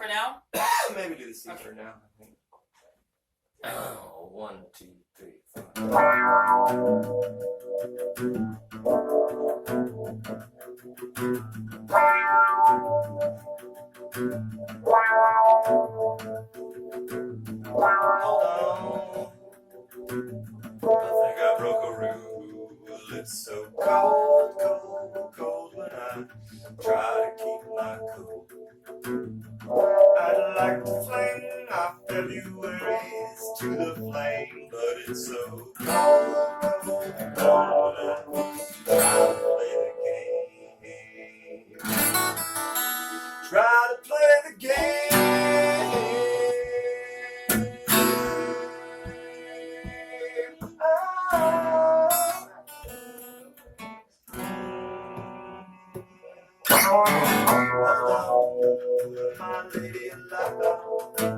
For now? Maybe do the C for now, I think. Oh, 1, 2, 3, 4. I think I broke a rule. It's so cold, cold, cold when I try to keep my cool. I'd like to fling off February's to the flame, but it's so cold, cold, cold when I try to play the game. Try to play the game. My lady love,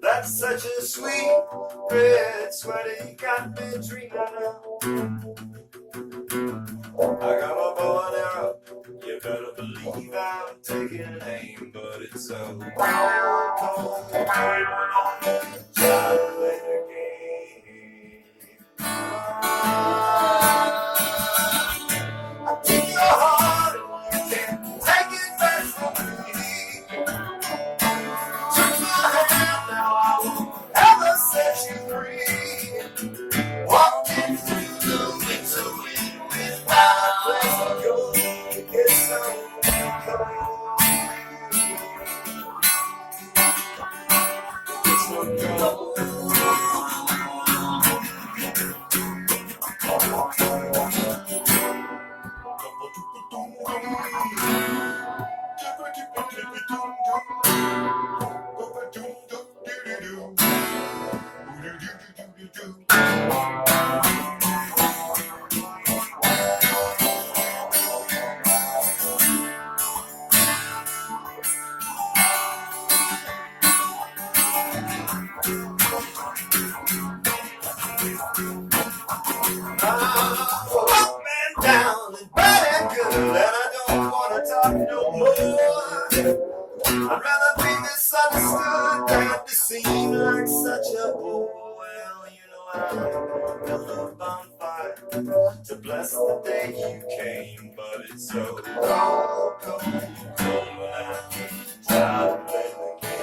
that's such a sweet red sweater, you got me dreaming of. I got my bow and arrow, you better believe I'm taking aim, but it's so cold, cold, cold, try to play the game. I take your heart, you can't take it back from me. Took my hand, now I won't ever set you free. Walking through the winter wind without a place to go. It's so cold. It's so cold. Up and down and bad and good, and I don't want to talk no more. I'd rather be misunderstood than to seem like such a bore. Well, you know I built a bonfire to bless the day you came, but it's so cold, cold, cold when I try to play the game.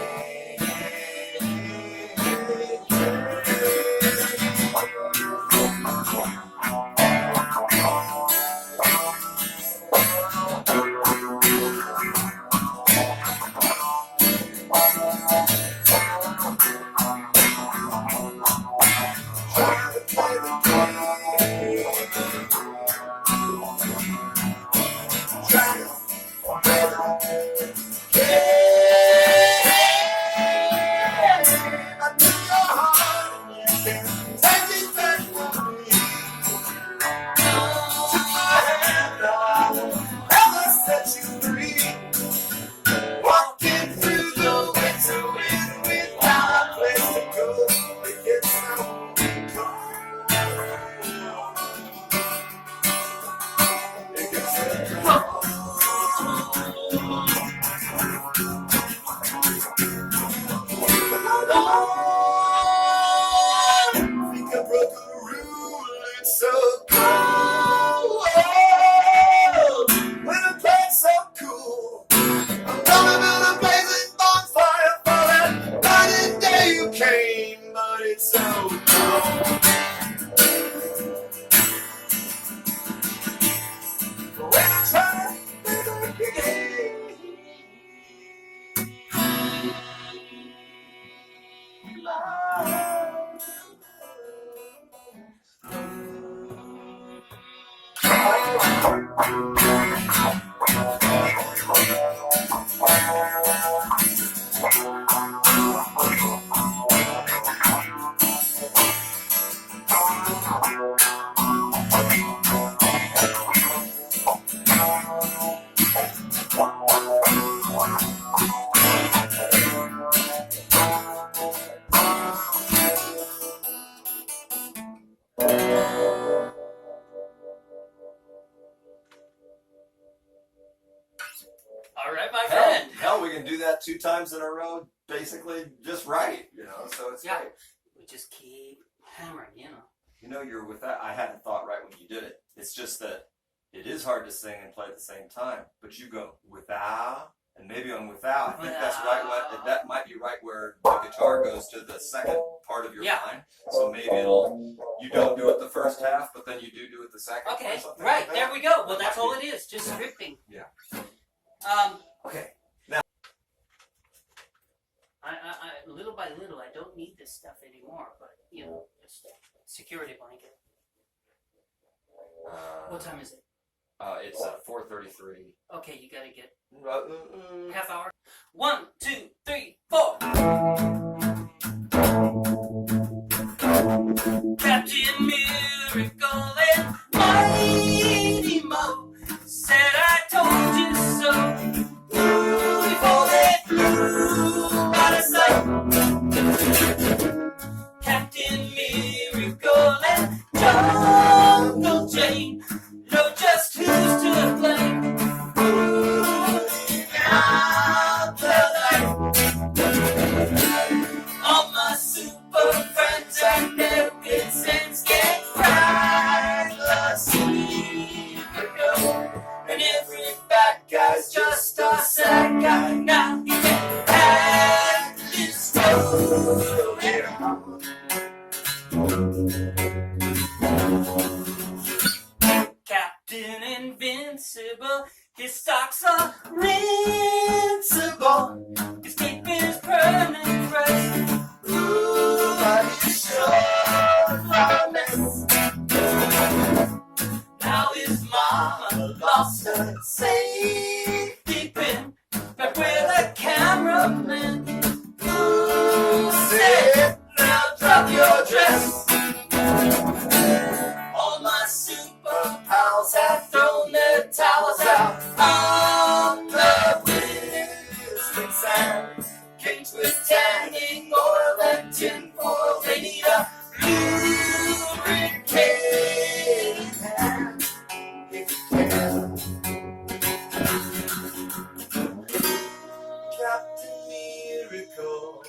can do that 2 times in a row, basically just right, you know. So it's Yeah. great. We just keep hammering, you know. You know, you're with that. I hadn't thought right when you did it. It's just that it is hard to sing and play at the same time. But you go without, and maybe on without. I think that's right. That might be right where the guitar goes to the second part of your line. So maybe you don't do it the first half, but then you do it the second. Okay, or something right, like that. there we go. Well, that's all it is, just scripting. Yeah. Okay. I little by little, I don't need this stuff anymore, but, you know, just security blanket. What time is it? It's 4:33. Okay, you gotta get Mm. half hour. 1, 2, 3, 4. Captain Miracle and Mighty Mo said I told you so. Before they flew out of sight. Captain Miracle and Jungle Jane know just who's to blame. Out the light. All my super friends and their good sense get right. The secret. And every bad guy's just a sad guy. Now you can have this story. Captain Invincible, his socks are rinsable. His cape is permanent rest. Ooh, but he's sure a mess. Now his mama lost her safety pin, but where the cameraman. Ooh, said, now drop your dress. All my super pals have thrown their towels out on the whistling sand. Cakes with tanning oil and tinfoil, they need a lubricating hand. If you can. Captain Miracle